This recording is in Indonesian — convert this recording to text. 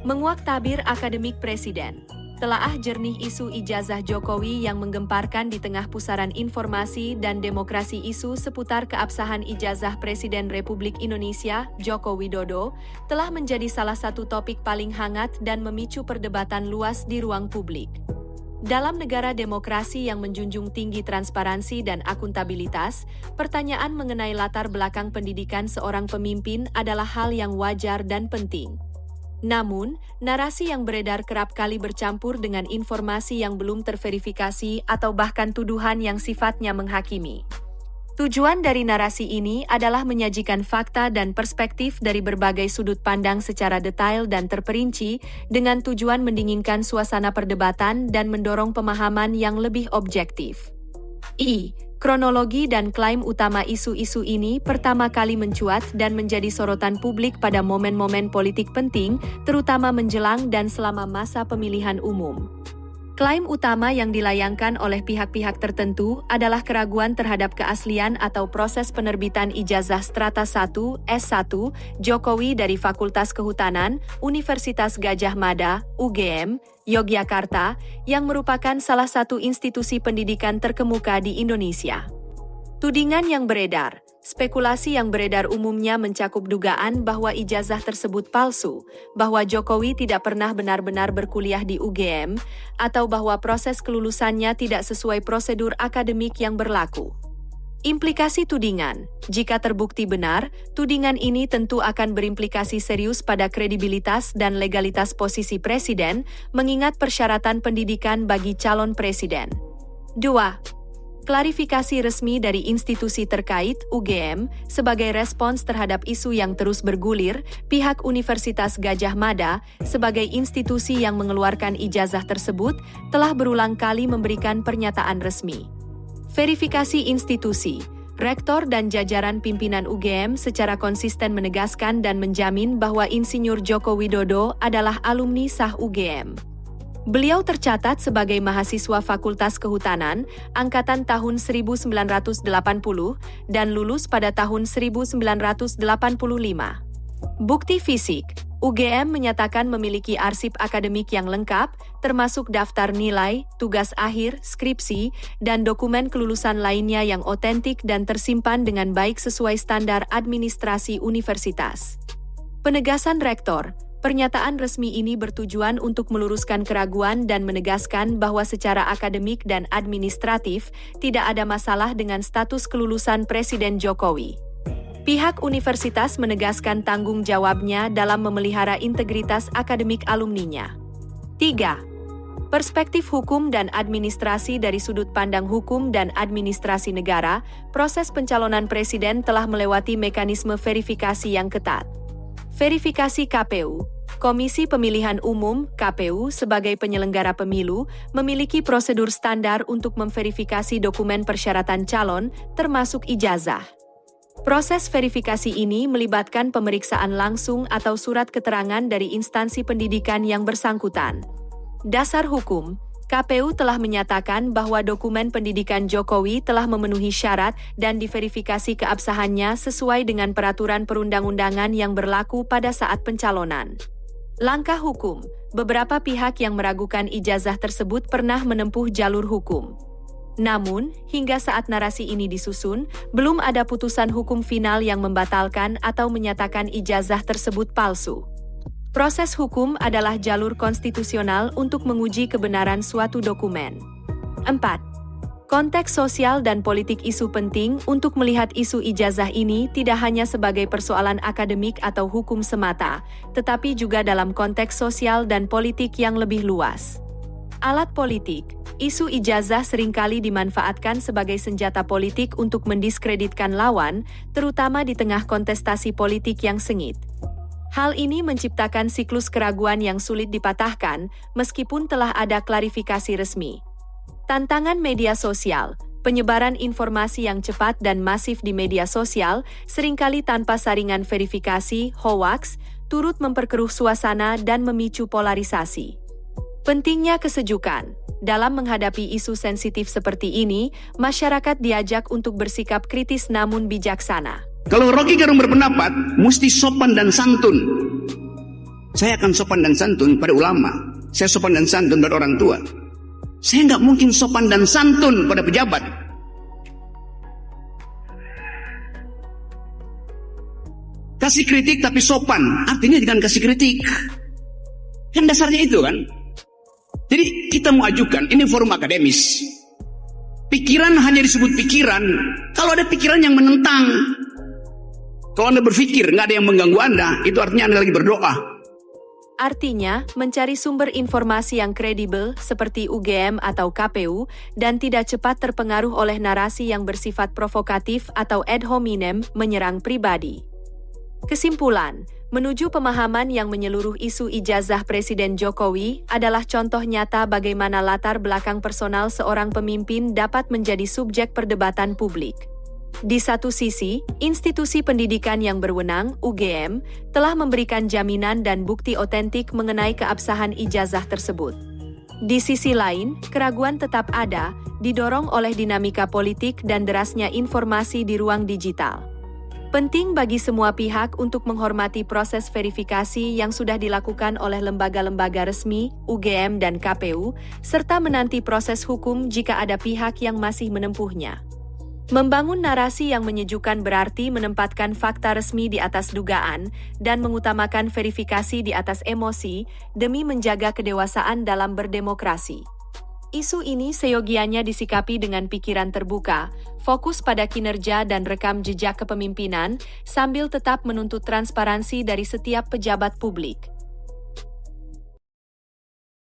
Menguak tabir akademik Presiden. Telaah jernih isu ijazah Jokowi yang menggemparkan di tengah pusaran informasi dan demokrasi. Isu seputar keabsahan ijazah Presiden Republik Indonesia, Joko Widodo, telah menjadi salah satu topik paling hangat dan memicu perdebatan luas di ruang publik. Dalam negara demokrasi yang menjunjung tinggi transparansi dan akuntabilitas, pertanyaan mengenai latar belakang pendidikan seorang pemimpin adalah hal yang wajar dan penting. Namun, narasi yang beredar kerap kali bercampur dengan informasi yang belum terverifikasi atau bahkan tuduhan yang sifatnya menghakimi. Tujuan dari narasi ini adalah menyajikan fakta dan perspektif dari berbagai sudut pandang secara detail dan terperinci dengan tujuan mendinginkan suasana perdebatan dan mendorong pemahaman yang lebih objektif. Kronologi dan klaim utama isu-isu ini pertama kali mencuat dan menjadi sorotan publik pada momen-momen politik penting, terutama menjelang dan selama masa pemilihan umum. Klaim utama yang dilayangkan oleh pihak-pihak tertentu adalah keraguan terhadap keaslian atau proses penerbitan ijazah strata 1, S1, Jokowi dari Fakultas Kehutanan, Universitas Gadjah Mada, UGM, Yogyakarta, yang merupakan salah satu institusi pendidikan terkemuka di Indonesia. Tudingan yang beredar. Spekulasi yang beredar umumnya mencakup dugaan bahwa ijazah tersebut palsu, bahwa Jokowi tidak pernah benar-benar berkuliah di UGM, atau bahwa proses kelulusannya tidak sesuai prosedur akademik yang berlaku. Implikasi tudingan. Jika terbukti benar, tudingan ini tentu akan berimplikasi serius pada kredibilitas dan legalitas posisi presiden, mengingat persyaratan pendidikan bagi calon presiden. 2. Klarifikasi resmi dari institusi terkait, UGM, sebagai respons terhadap isu yang terus bergulir, pihak Universitas Gadjah Mada, sebagai institusi yang mengeluarkan ijazah tersebut, telah berulang kali memberikan pernyataan resmi. Verifikasi institusi. Rektor dan jajaran pimpinan UGM secara konsisten menegaskan dan menjamin bahwa Insinyur Joko Widodo adalah alumni sah UGM. Beliau tercatat sebagai mahasiswa Fakultas Kehutanan, angkatan tahun 1980, dan lulus pada tahun 1985. Bukti fisik. UGM menyatakan memiliki arsip akademik yang lengkap, termasuk daftar nilai, tugas akhir, skripsi, dan dokumen kelulusan lainnya yang otentik dan tersimpan dengan baik sesuai standar administrasi universitas. Penegasan Rektor. Pernyataan resmi ini bertujuan untuk meluruskan keraguan dan menegaskan bahwa secara akademik dan administratif tidak ada masalah dengan status kelulusan Presiden Jokowi. Pihak universitas menegaskan tanggung jawabnya dalam memelihara integritas akademik alumninya. 3. Perspektif hukum dan administrasi. Dari sudut pandang hukum dan administrasi negara, proses pencalonan presiden telah melewati mekanisme verifikasi yang ketat. Verifikasi KPU. Komisi Pemilihan Umum (KPU) sebagai penyelenggara pemilu memiliki prosedur standar untuk memverifikasi dokumen persyaratan calon, termasuk ijazah. Proses verifikasi ini melibatkan pemeriksaan langsung atau surat keterangan dari instansi pendidikan yang bersangkutan. Dasar hukum. KPU telah menyatakan bahwa dokumen pendidikan Jokowi telah memenuhi syarat dan diverifikasi keabsahannya sesuai dengan peraturan perundang-undangan yang berlaku pada saat pencalonan. Langkah hukum. Beberapa pihak yang meragukan ijazah tersebut pernah menempuh jalur hukum. Namun, hingga saat narasi ini disusun, belum ada putusan hukum final yang membatalkan atau menyatakan ijazah tersebut palsu. Proses hukum adalah jalur konstitusional untuk menguji kebenaran suatu dokumen. 4. Konteks sosial dan politik. Isu penting untuk melihat isu ijazah ini tidak hanya sebagai persoalan akademik atau hukum semata, tetapi juga dalam konteks sosial dan politik yang lebih luas. Alat politik. Isu ijazah seringkali dimanfaatkan sebagai senjata politik untuk mendiskreditkan lawan, terutama di tengah kontestasi politik yang sengit. Hal ini menciptakan siklus keraguan yang sulit dipatahkan, meskipun telah ada klarifikasi resmi. Tantangan media sosial. Penyebaran informasi yang cepat dan masif di media sosial, seringkali tanpa saringan verifikasi, hoaks, turut memperkeruh suasana dan memicu polarisasi. Pentingnya kesejukan. Dalam menghadapi isu sensitif seperti ini, masyarakat diajak untuk bersikap kritis namun bijaksana. Kalau Rocky Gerung berpendapat, mesti sopan dan santun. Saya akan sopan dan santun pada ulama. Saya sopan dan santun pada orang tua. Saya nggak mungkin sopan dan santun pada pejabat. Kasih kritik tapi sopan, artinya jangan kasih kritik. Kan dasarnya itu kan. Jadi kita mau ajukan, ini forum akademis. Pikiran hanya disebut pikiran kalau ada pikiran yang menentang. Kalau Anda berpikir nggak ada yang mengganggu Anda, itu artinya Anda lagi berdoa. Artinya, mencari sumber informasi yang kredibel seperti UGM atau KPU dan tidak cepat terpengaruh oleh narasi yang bersifat provokatif atau ad hominem menyerang pribadi. Kesimpulan, menuju pemahaman yang menyeluruh isu ijazah Presiden Jokowi adalah contoh nyata bagaimana latar belakang personal seorang pemimpin dapat menjadi subjek perdebatan publik. Di satu sisi, institusi pendidikan yang berwenang, UGM, telah memberikan jaminan dan bukti otentik mengenai keabsahan ijazah tersebut. Di sisi lain, keraguan tetap ada, didorong oleh dinamika politik dan derasnya informasi di ruang digital. Penting bagi semua pihak untuk menghormati proses verifikasi yang sudah dilakukan oleh lembaga-lembaga resmi, UGM dan KPU, serta menanti proses hukum jika ada pihak yang masih menempuhnya. Membangun narasi yang menyejukkan berarti menempatkan fakta resmi di atas dugaan dan mengutamakan verifikasi di atas emosi demi menjaga kedewasaan dalam berdemokrasi. Isu ini seyogianya disikapi dengan pikiran terbuka, fokus pada kinerja dan rekam jejak kepemimpinan, sambil tetap menuntut transparansi dari setiap pejabat publik.